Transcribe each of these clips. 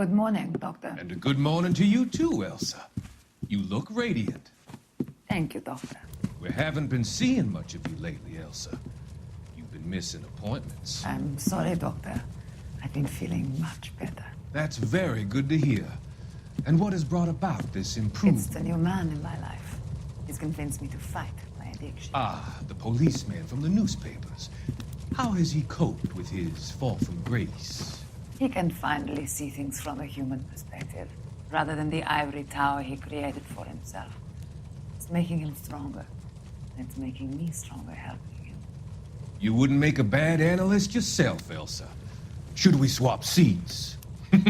Good morning, Doctor. And a good morning to you too, Elsa. You look radiant. Thank you, Doctor. We haven't been seeing much of you lately, Elsa. You've been missing appointments. I'm sorry, Doctor. I've been feeling much better. That's very good to hear. And what has brought about this improvement? It's the new man in my life. He's convinced me to fight my addiction. Ah, the policeman from the newspapers. How has he coped with his fall from grace? He can finally see things from a human perspective, rather than the ivory tower he created for himself. It's making him stronger. And it's making me stronger helping him. You wouldn't make a bad analyst yourself, Elsa. Should we swap seats? We're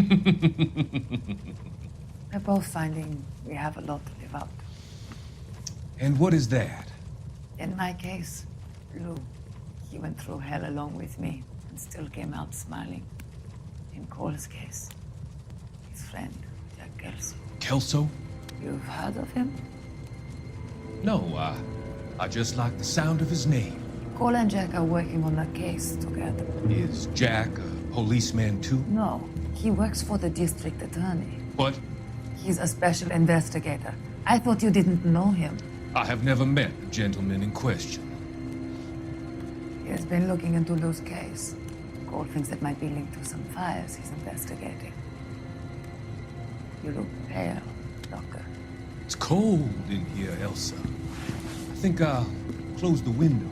both finding we have a lot to live up to. And what is that? In my case, Lou, he went through hell along with me and still came out smiling. In Cole's case, his friend, Jack Kelso. Kelso? You've heard of him? No, I just like the sound of his name. Cole and Jack are working on a case together. Is Jack a policeman too? No, he works for the district attorney. What? He's a special investigator. I thought you didn't know him. I have never met the gentleman in question. He has been looking into Lou's case. Cole thinks it might be linked to some fires he's investigating. You look pale, Doctor. It's cold in here, Elsa. I think I'll close the window.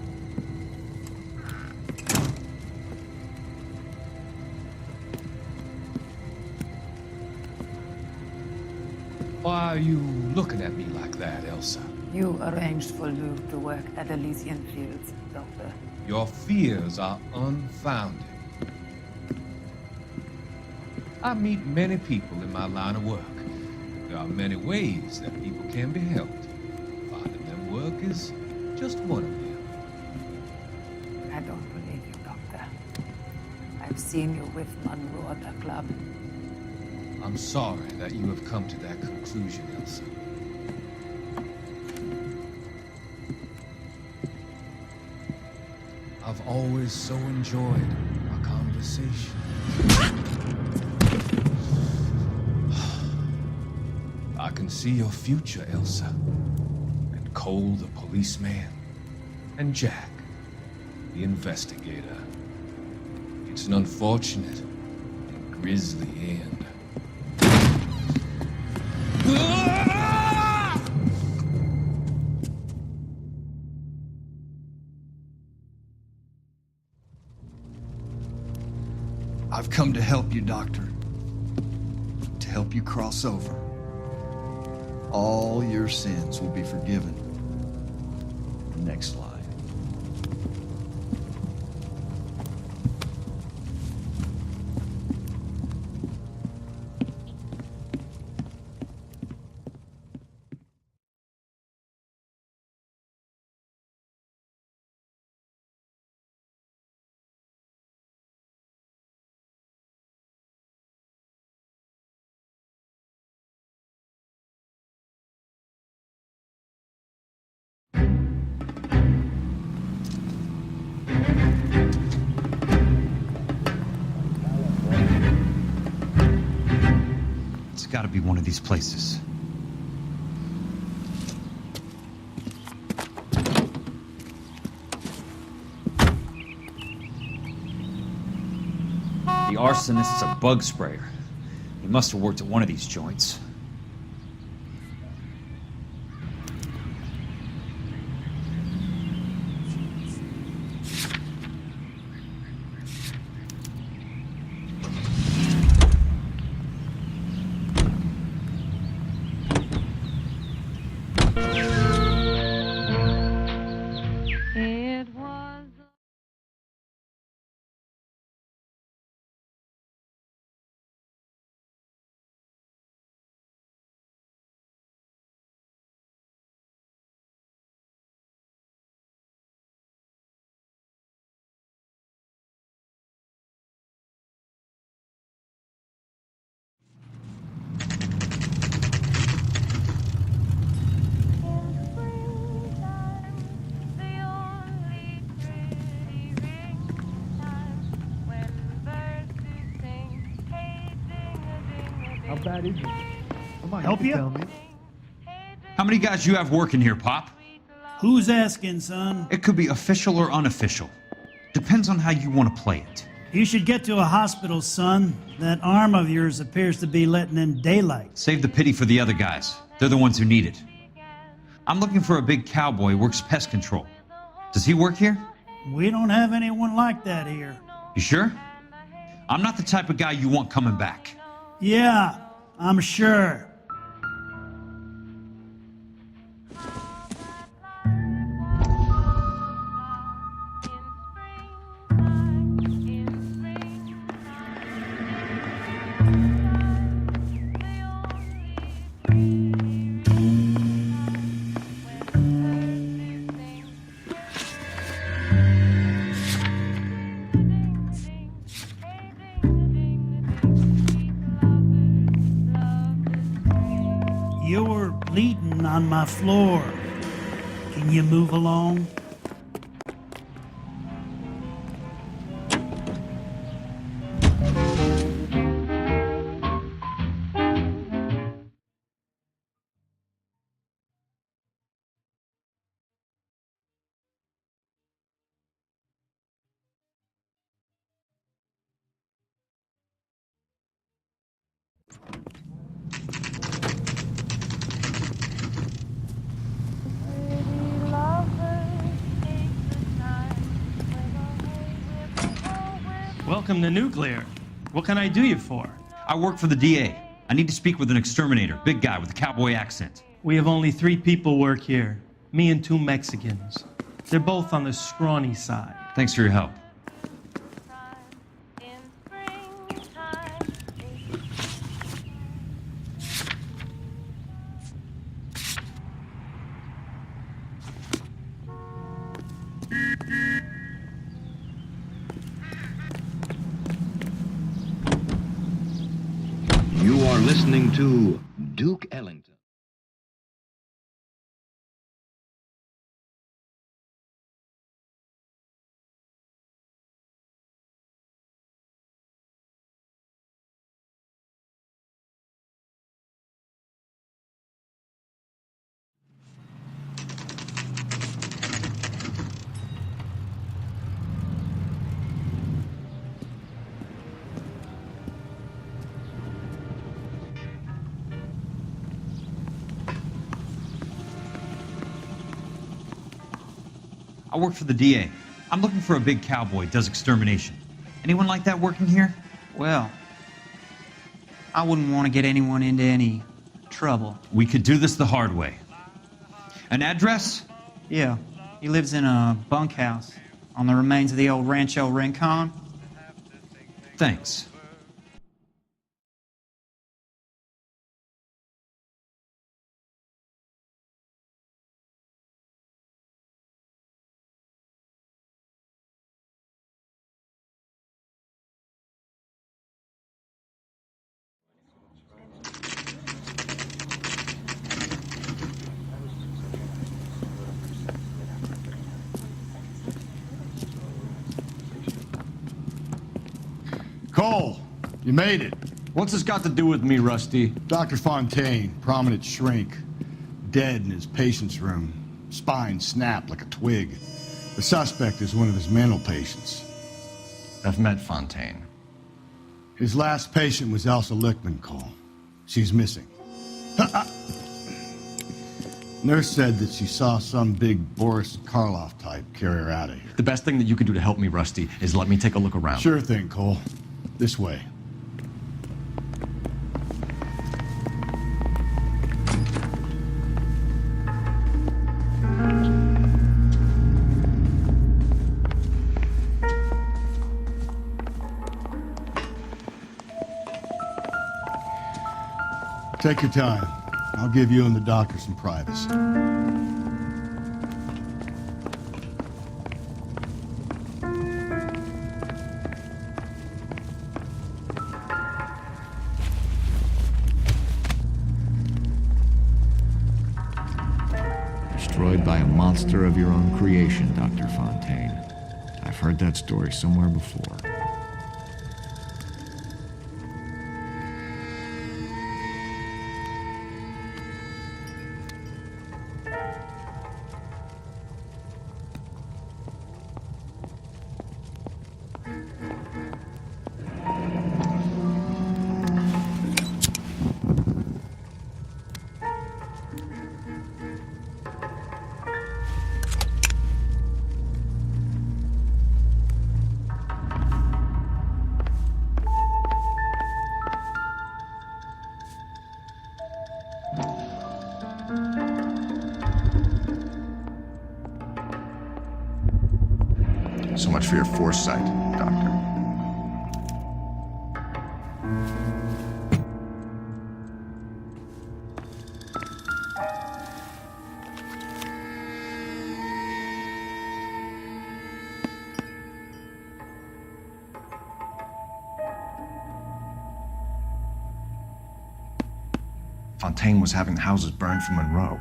Why are you looking at me like that, Elsa? You arranged for Lou to work at Elysian Fields, Doctor. Your fears are unfounded. I meet many people in my line of work. There are many ways that people can be helped. Finding them work is just one of them. I don't believe you, Doctor. I've seen you with Monroe at the club. I'm sorry that you have come to that conclusion, Elsa. I've always so enjoyed our conversation. I can see your future, Elsa. And Cole, the policeman. And Jack, the investigator. It's an unfortunate and grisly end. I've come to help you, Doctor. To help you cross over. All your sins will be forgiven. Next slide. It's gotta be one of these places. The arsonist's a bug sprayer. He must have worked at one of these joints. How bad is it? Come on, Help can you? tell me. How many guys you have working here, Pop? Who's asking, son? It could be official or unofficial. Depends on how you want to play it. You should get to a hospital, son. That arm of yours appears to be letting in daylight. Save the pity for the other guys. They're the ones who need it. I'm looking for a big cowboy who works pest control. Does he work here? We don't have anyone like that here. You sure? I'm not the type of guy you want coming back. Yeah, I'm sure. You're bleeding on my floor. Can you move along? Welcome to Nuclear. What can I do you for? I work for the DA. I need to speak with an exterminator, big guy with a cowboy accent. We have only 3 people work here. Me and 2 Mexicans. They're both on the scrawny side. Thanks for your help. You are listening to Duke Ellington. I work for the DA. I'm looking for a big cowboy who does extermination. Anyone like that working here? Well, I wouldn't want to get anyone into any trouble. We could do this the hard way. An address? Yeah, he lives in a bunkhouse on the remains of the old Rancho Rincon. Thanks. Cole, you made it. What's this got to do with me, Rusty? Dr. Fontaine, prominent shrink, dead in his patient's room, spine snapped like a twig. The suspect is one of his mental patients. I've met Fontaine. His last patient was Elsa Lichtman, Cole. She's missing. Nurse said that she saw some big Boris Karloff type carry her out of here. The best thing that you can do to help me, Rusty, is let me take a look around. Sure thing, Cole. This way. Take your time. I'll give you and the doctor some privacy. Destroyed by a monster of your own creation, Dr. Fontaine. I've heard that story somewhere before. So much for your foresight, Doctor. Fontaine was having houses burned for Monroe.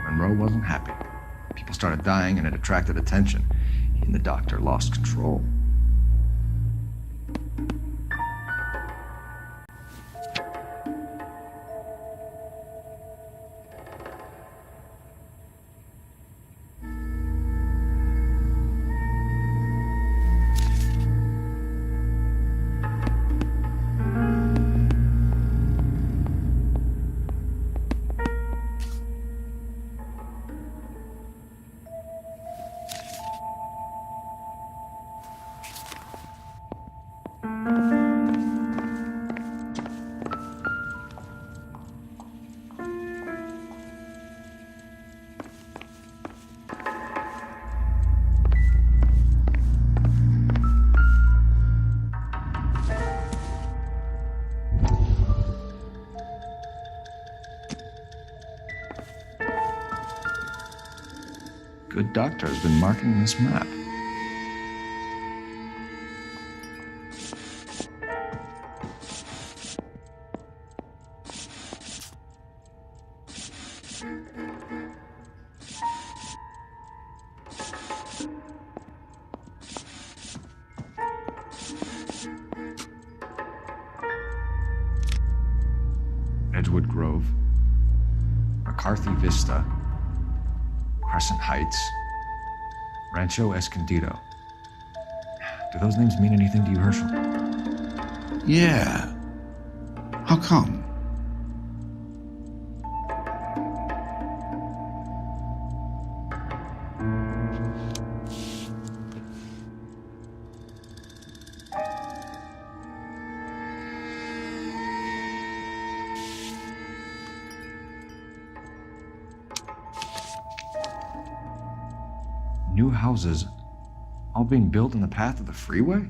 Monroe wasn't happy. People started dying and it attracted attention. He and the doctor lost control. Good doctor has been marking this map. Edgewood Grove, McCarthy Vista, Crescent Heights, Rancho Escondido. Do those names mean anything to you, Herschel? Yeah. How come? New houses, all being built in the path of the freeway?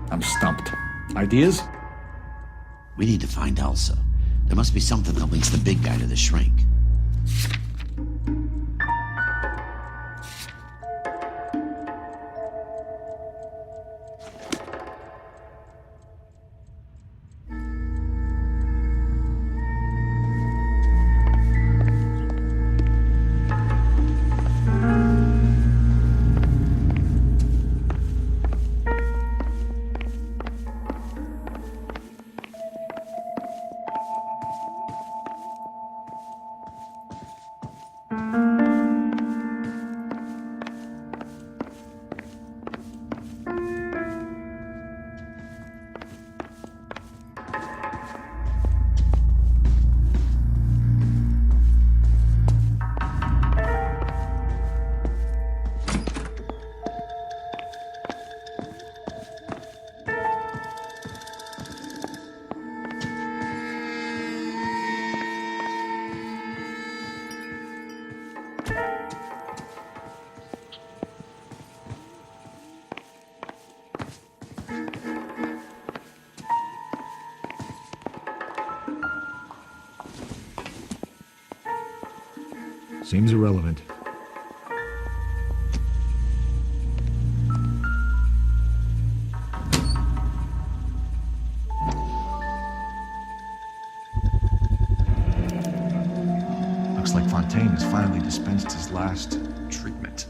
I'm stumped. Ideas? We need to find Elsa. There must be something that links the big guy to the shrink. Seems irrelevant. Looks like Fontaine has finally dispensed his last treatment.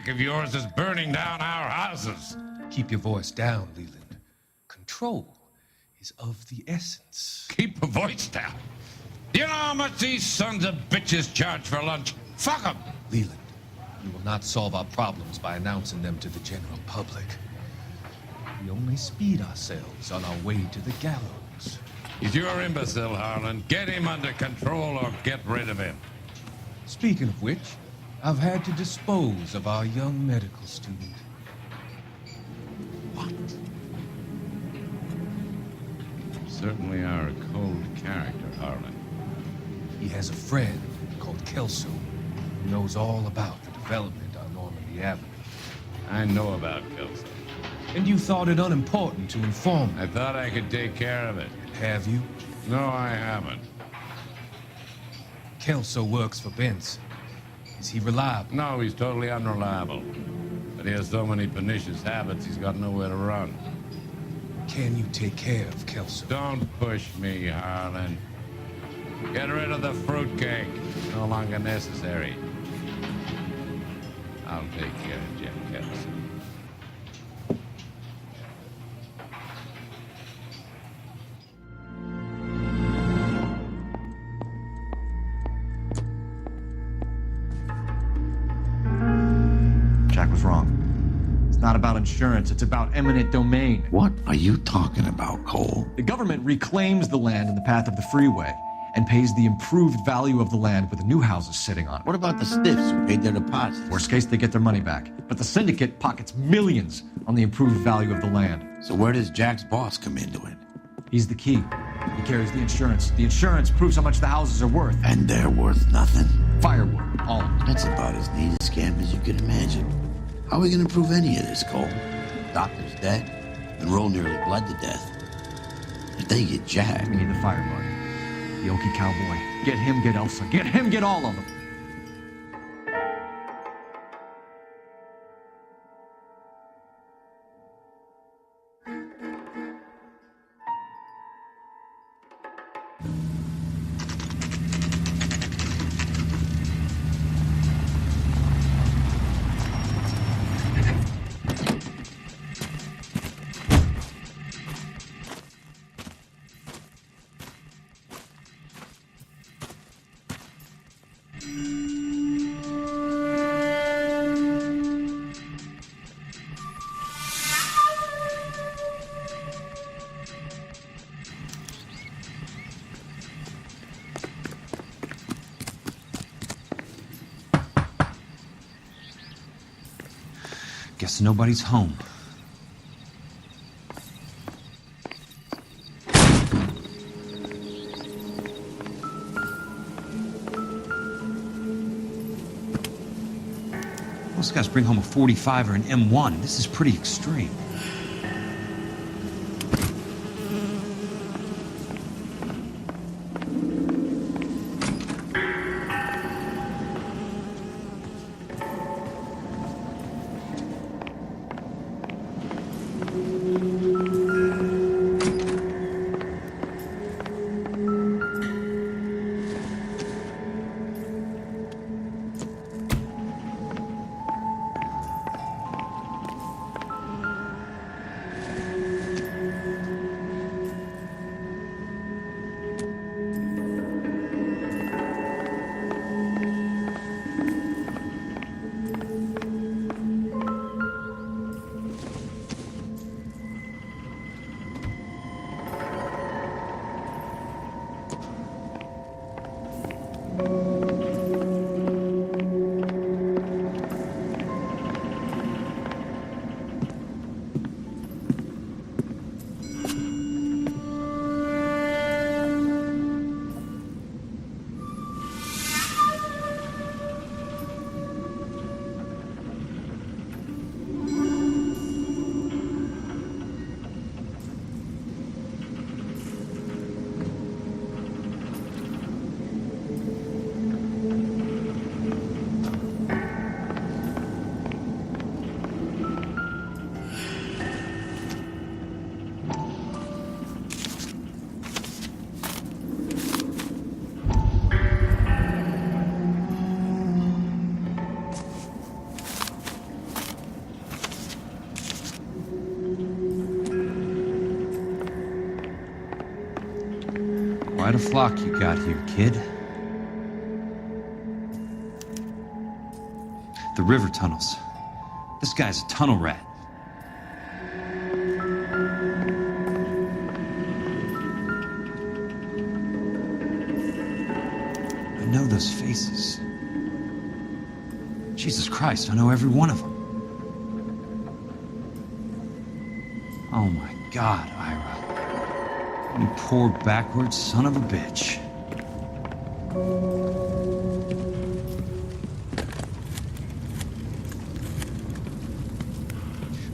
Of yours is burning down our houses. Keep your voice down, Leland. Control is of the essence. Keep your voice down? You know how much these sons of bitches charge for lunch? Fuck them! Leland, we will not solve our problems by announcing them to the general public. We only speed ourselves on our way to the gallows. He's your imbecile, Harlan. Get him under control or get rid of him. Speaking of which, I've had to dispose of our young medical student. What? Certainly are a cold character, Harlan. He has a friend called Kelso who knows all about the development on Normandy Avenue. I know about Kelso. And you thought it unimportant to inform me. I thought I could take care of it. Have you? No, I haven't. Kelso works for Benson. Is he reliable? No, he's totally unreliable. But he has so many pernicious habits, he's got nowhere to run. Can you take care of Kelso? Don't push me, Harlan. Get rid of the fruitcake. It's no longer necessary. I'll take care of Jim Kelso. Jack was wrong. It's not about insurance, it's about eminent domain. What are you talking about, Cole? The government reclaims the land in the path of the freeway and pays the improved value of the land with the new houses sitting on it. What about the stiffs who paid their deposits? Worst case, they get their money back. But the syndicate pockets millions on the improved value of the land. So where does Jack's boss come into it? He's the key. He carries the insurance. The insurance proves how much the houses are worth. And they're worth nothing? Firewood, all of it. That's about as neat a scam as you can imagine. How are we going to prove any of this, Cole? Doctor's dead. Monroe nearly bled to death. If they get Jack... We need the firebug. The Okie cowboy. Get him, get Elsa. Get him, get all of them. Guess nobody's home. Most guys bring home a 45 or an M1. This is pretty extreme. Quite a flock you got here, kid. The river tunnels. This guy's a tunnel rat. I know those faces. Jesus Christ, I know every one of them. Oh my God, Ira. You poor backwards son of a bitch.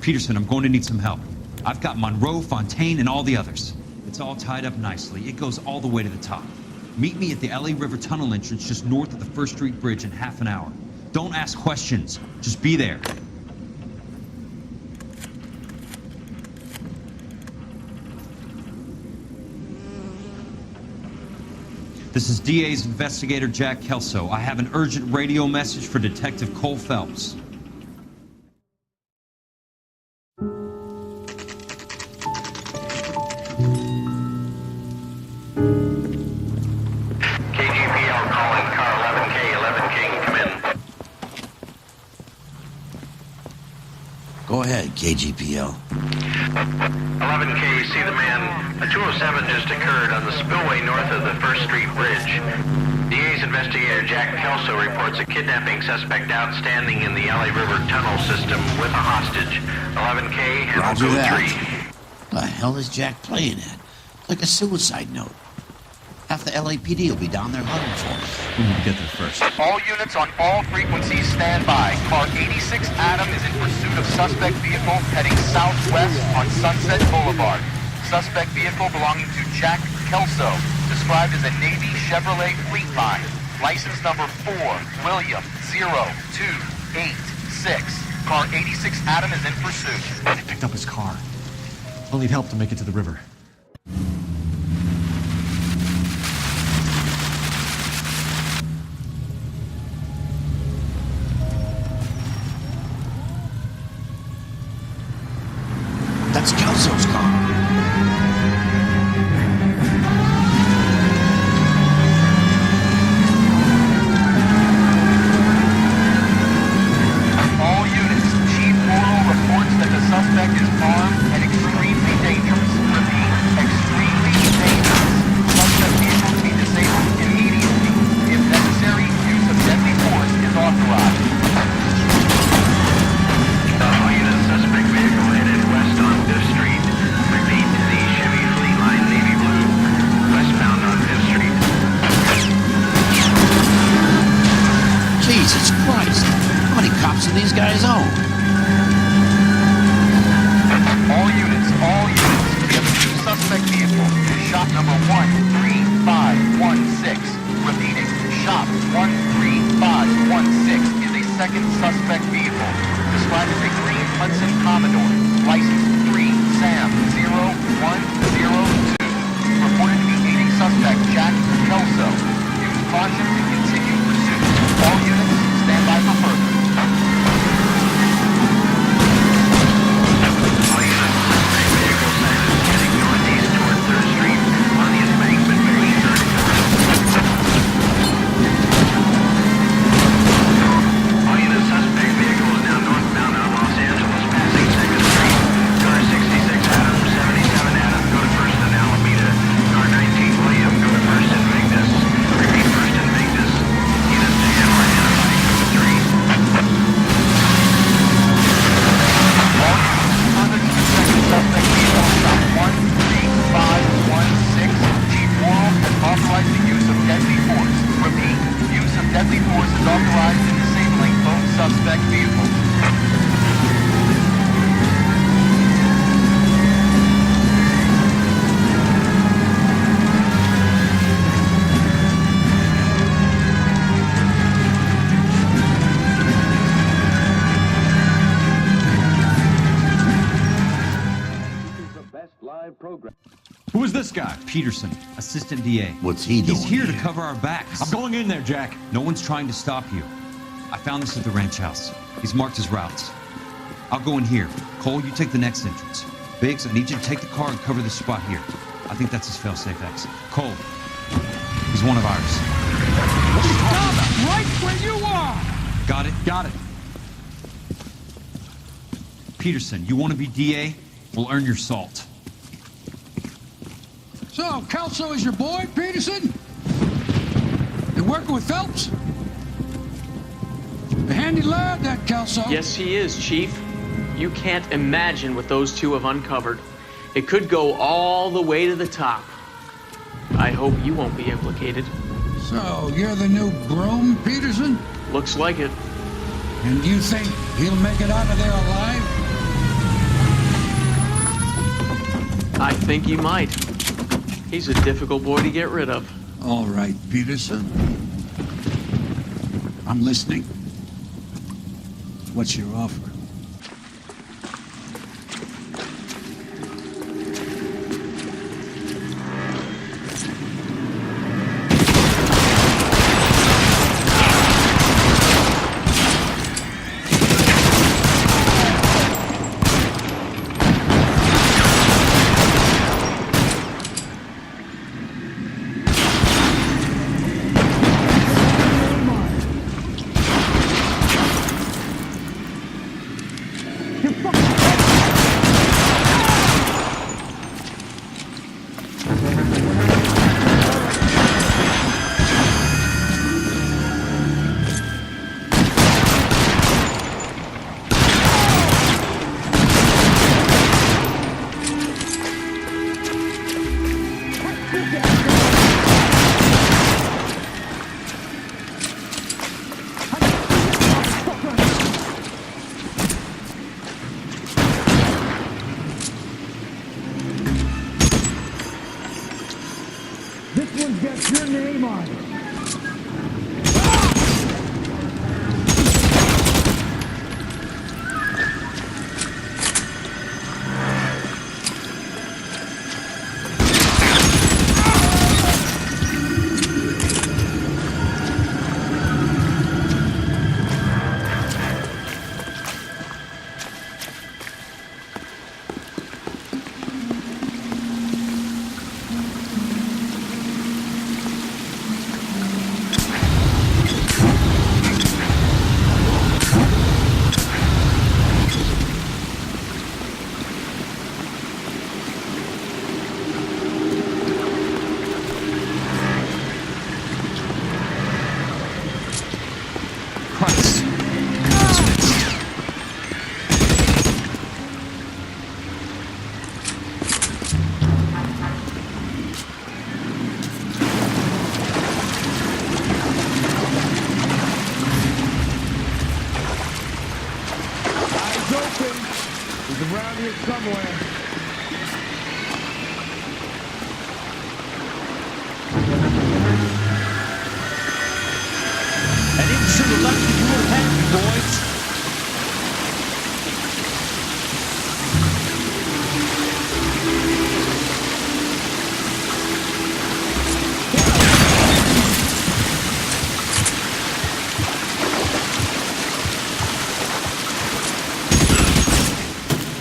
Peterson, I'm going to need some help. I've got Monroe, Fontaine, and all the others. It's all tied up nicely. It goes all the way to the top. Meet me at the LA River Tunnel entrance just north of the First Street Bridge in half an hour. Don't ask questions. Just be there. This is DA's investigator Jack Kelso. I have an urgent radio message for Detective Cole Phelps. KGPL calling car 11K, 11K, come in. Go ahead, KGPL. 11K, see the man. A 207 just occurred on the spillway north of the First Street Bridge. DA's investigator Jack Kelso reports a kidnapping suspect outstanding in the LA River tunnel system with a hostage. 11K, handle Roger code that. 3. The hell is Jack playing at? Like a suicide note. Half the LAPD will be down there hunting for us. We need to get there first. All units on all frequencies stand by. Car 86 Adam is in pursuit of suspect vehicle heading southwest on Sunset Boulevard. Suspect vehicle belonging to Jack Kelso, described as a Navy Chevrolet Fleetline. License number 4, William 0286. Car 86 Adam is in pursuit. They picked up his car. We'll need help to make it to the river. That's Kelso's car. All units, Chief Morrow reports that the suspect is armed and extremely dangerous. Repeat, extremely dangerous. Suspect vehicle to be disabled immediately. If necessary, use of deadly force is authorized. All units, suspect vehicle headed west on Fifth Street. Repeat, the Chevy Fleetline Navy Blue, westbound on Fifth Street. Jesus Christ. How many cops do these guys own? All units, we have a new suspect vehicle. Shop number 13516. Repeating, shop 13516 is a second suspect vehicle, described as a green Hudson Commodore, license 3 Sam 0102. Reported to be aiding suspect Jack Kelso. Use caution and continue pursuit. All units, stand by for further. Who is this guy? Peterson, assistant DA. What's he doing He's here to here? cover our backs. I'm going in there, Jack. No one's trying to stop you. I found this at the ranch house. He's marked his routes. I'll go in here. Cole, you take the next entrance. Biggs, I need you to take the car and cover this spot here. I think that's his fail-safe exit. Cole, was one of ours. Stop right where you are! Got it? Got it. Peterson, you want to be DA? We'll earn your salt. So, Kelso is your boy, Peterson? You working with Phelps? A handy lad, that Kelso. Yes, he is, Chief. You can't imagine what those two have uncovered. It could go all the way to the top. I hope you won't be implicated. So, you're the new Broom, Peterson? Looks like it. And you think he'll make it out of there alive? I think he might. He's a difficult boy to get rid of. All right, Peterson. I'm listening. What's your offer?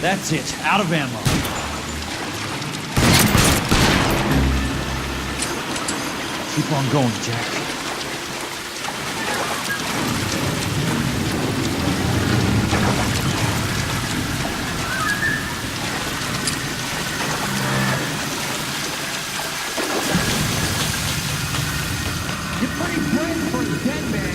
That's it. Out of ammo. Keep on going, Jack. You're pretty brave for a dead man.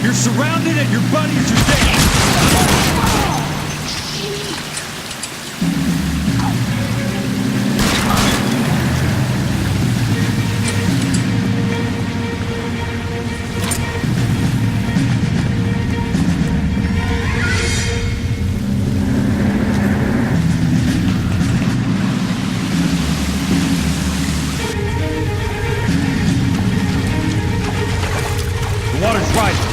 You're surrounded and your buddies are dead! The water's rising.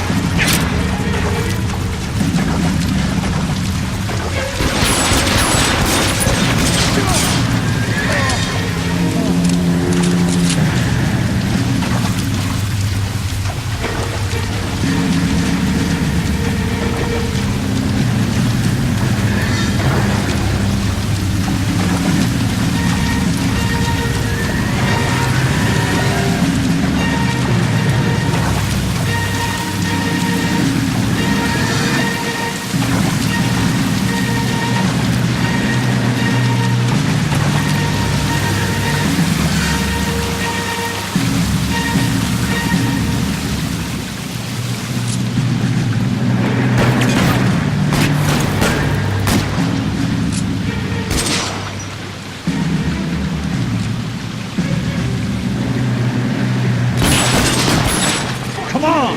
Come on!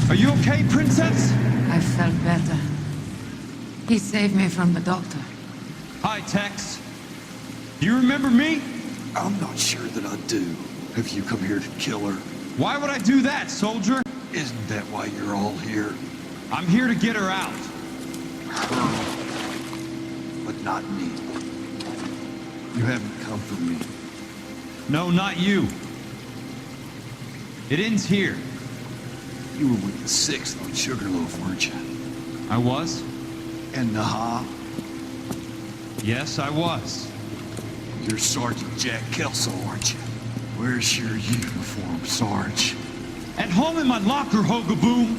Are you okay, Princess? I felt better. He saved me from the doctor. Hi, Tex. Do you remember me? I'm not sure that I do. Have you come here to kill her? Why would I do that, soldier? Isn't that why you're all here? I'm here to get her out. Her, but not me. You haven't come for me. No, not you. It ends here. You were with the 6th on Sugarloaf, weren't you? I was? And Naha? Yes, I was. You're Sergeant Jack Kelso, aren't you? Where's your uniform, Sarge? At home in my locker, Hogaboom.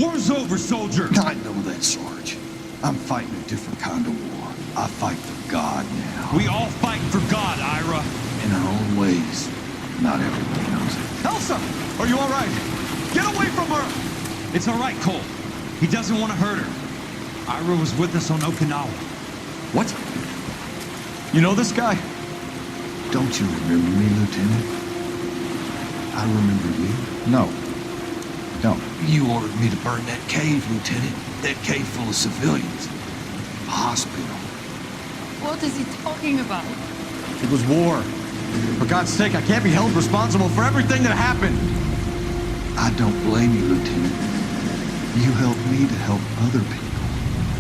War's over, soldier. I know that, Sarge. I'm fighting a different kind of war. I fight for God now. We all fight for God, Ira. In our own ways. Not everybody knows it. Elsa! Are you all right? Get away from her! It's all right, Cole. He doesn't want to hurt her. Ira was with us on Okinawa. What? You know this guy? Don't you remember me, Lieutenant? I remember you. No. Don't. You ordered me to burn that cave, Lieutenant. That cave full of civilians. A hospital. What is he talking about? It was war. For God's sake, I can't be held responsible for everything that happened. I don't blame you, Lieutenant. You helped me to help other people.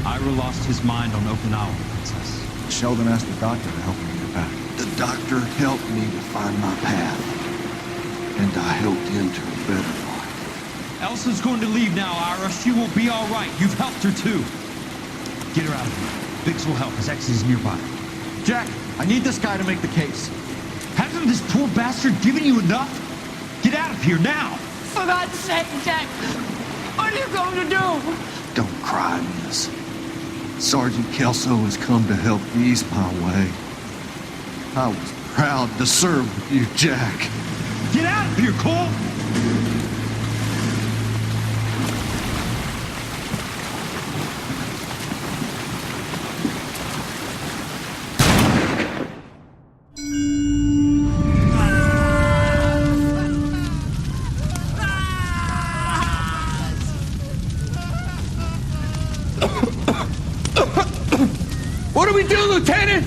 Ira lost his mind on Okinawa, Princess. Sheldon asked the doctor to help him get back. The doctor helped me to find my path. And I helped him to a better life. Elsa's going to leave now, Ira. She will be all right. You've helped her, too. Get her out of here. Biggs will help. His ex is nearby. Jack, I need this guy to make the case. Hasn't this poor bastard given you enough? Get out of here now! For God's sake, Jack! What are you going to do? Don't cry, miss. Sergeant Kelso has come to help ease my way. I was proud to serve with you, Jack. Get out of here, Cole! What do we do, Lieutenant?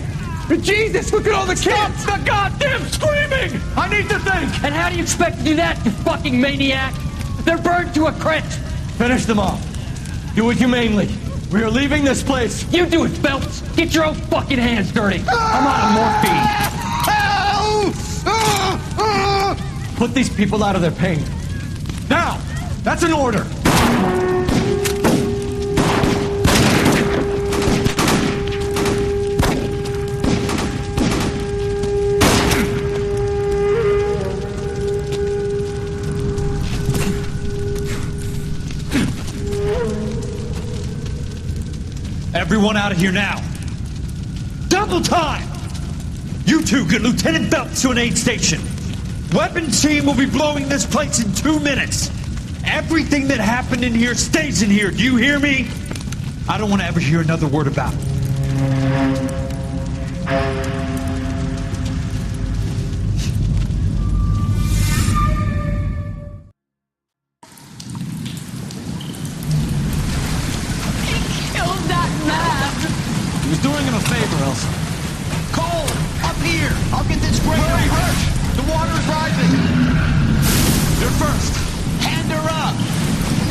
Jesus, look at all the kids! Stop the goddamn screaming! I need to think! And how do you expect to do that, you fucking maniac? They're burned to a crisp! Finish them off. Do it humanely. We are leaving this place. You do it, Phelps! Get your own fucking hands dirty! I'm out of morphine! Put these people out of their pain. Now! That's an order! Everyone out of here now! Double time! You two get Lieutenant Phelps to an aid station. Weapons team will be blowing this place in 2 minutes. Everything that happened in here stays in here. Do you hear me? I don't want to ever hear another word about it. He was doing him a favor, Elsa. Cole! Up here! I'll get this grader! Hurry, rush! The water is rising! You're first! Hand her up!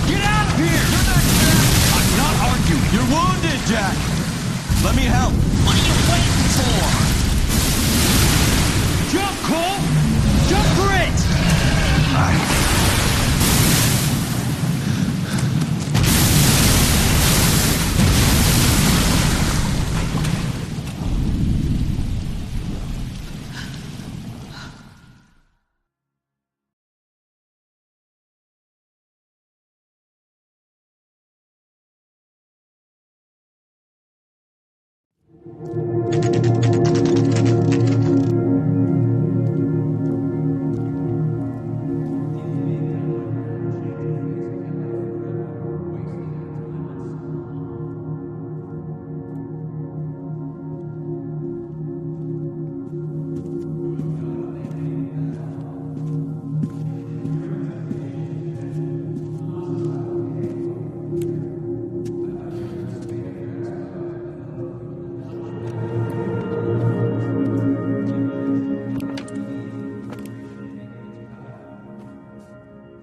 Get out of here! You're not Jack! I'm not arguing. You're wounded, Jack! Let me help. What are you waiting for? Jump, Cole! Jump for it!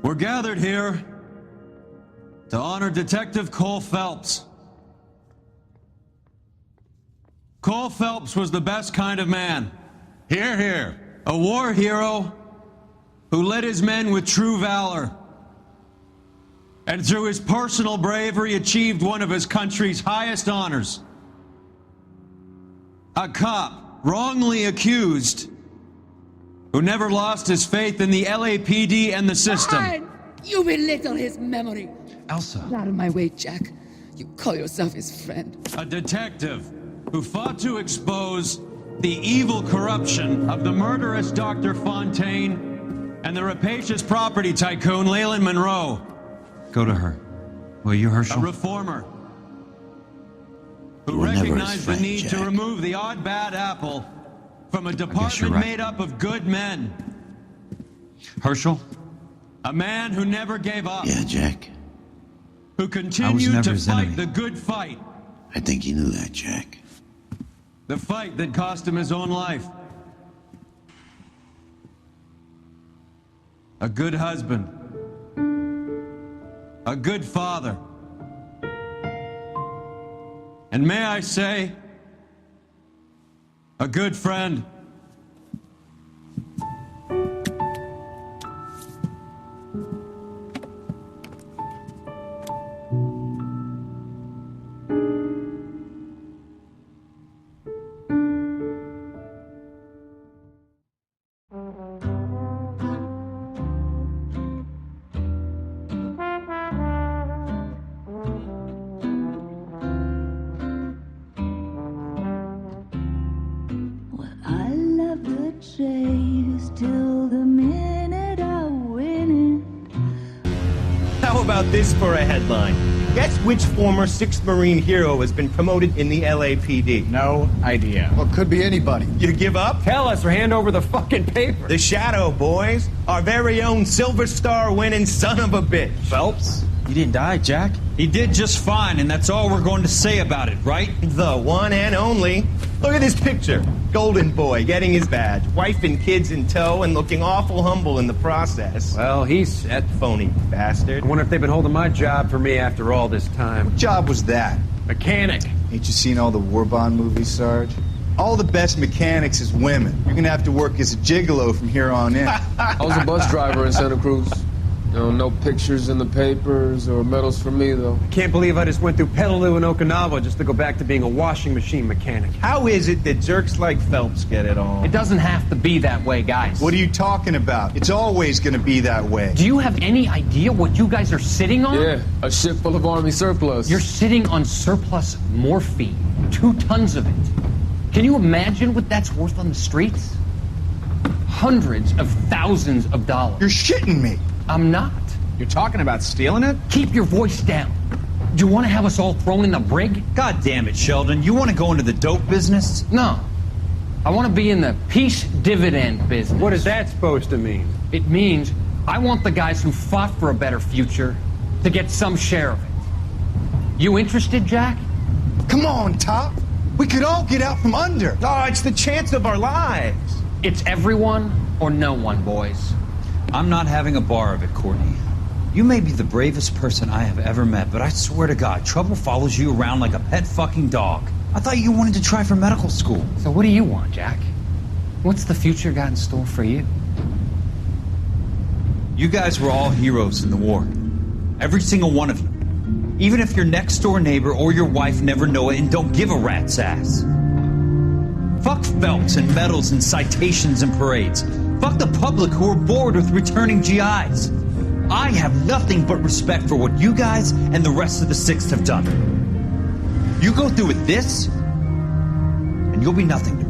We're gathered here to honor Detective Cole Phelps. Cole Phelps was the best kind of man. Hear, hear. A war hero who led his men with true valor. And through his personal bravery achieved one of his country's highest honors. A cop wrongly accused who never lost his faith in the LAPD and the system. Fine. You belittle his memory. Elsa. Get out of my way, Jack. You call yourself his friend. A detective who fought to expose the evil corruption of the murderous Dr. Fontaine and the rapacious property tycoon Leyland Monroe. Go to her. Will you, Herschel? A reformer who You were never his recognized friend, the need to Jack. remove the odd bad apple from a you're department right. made up of good men. Herschel? A man who never gave up. Yeah, Jack. Who continued to fight the good fight. I think you knew that, Jack. The fight that cost him his own life. A good husband. A good father. And may I say, a good friend. How about this for a headline? Guess which former 6th Marine hero has been promoted in the LAPD? No idea. Well, it could be anybody. You give up? Tell us or hand over the fucking paper. The Shadow, boys. Our very own Silver Star winning son of a bitch. Phelps? He didn't die, Jack. He did just fine, and that's all we're going to say about it, right? The one and only. Look at this picture. Golden boy getting his badge, wife and kids in tow, and looking awful humble in the process. Well, he's set. Phony bastard. I wonder if they've been holding my job for me after all this time. What job was that? Mechanic. Ain't you seen all the war bond movies, Sarge? All the best mechanics is women. You're gonna have to work as a gigolo from here on in. I was a bus driver in Santa Cruz. No pictures in the papers or medals for me, though. I can't believe I just went through Petaloo and Okinawa just to go back to being a washing machine mechanic. How is it that jerks like Phelps get it all? It doesn't have to be that way, guys. What are you talking about? It's always gonna be that way. Do you have any idea what you guys are sitting on? Yeah, a ship full of Army surplus. You're sitting on surplus morphine. 2 tons of it. Can you imagine what that's worth on the streets? Hundreds of thousands of dollars. You're shitting me. I'm not. You're talking about stealing it? Keep your voice down. Do you want to have us all thrown in the brig? God damn it, Sheldon. You want to go into the dope business? No. I want to be in the peace dividend business. What is that supposed to mean? It means I want the guys who fought for a better future to get some share of it. You interested, Jack? Come on, Top. We could all get out from under. Oh, it's the chance of our lives. It's everyone or no one, boys. I'm not having a bar of it, Courtney. You may be the bravest person I have ever met, but I swear to God, trouble follows you around like a pet fucking dog. I thought you wanted to try for medical school. So what do you want, Jack? What's the future got in store for you? You guys were all heroes in the war. Every single one of you. Even if your next door neighbor or your wife never know it and don't give a rat's ass. Fuck Phelps and medals and citations and parades. Fuck the public who are bored with returning GIs. I have nothing but respect for what you guys and the rest of the 6th have done. You go through with this, and you'll be nothing to me.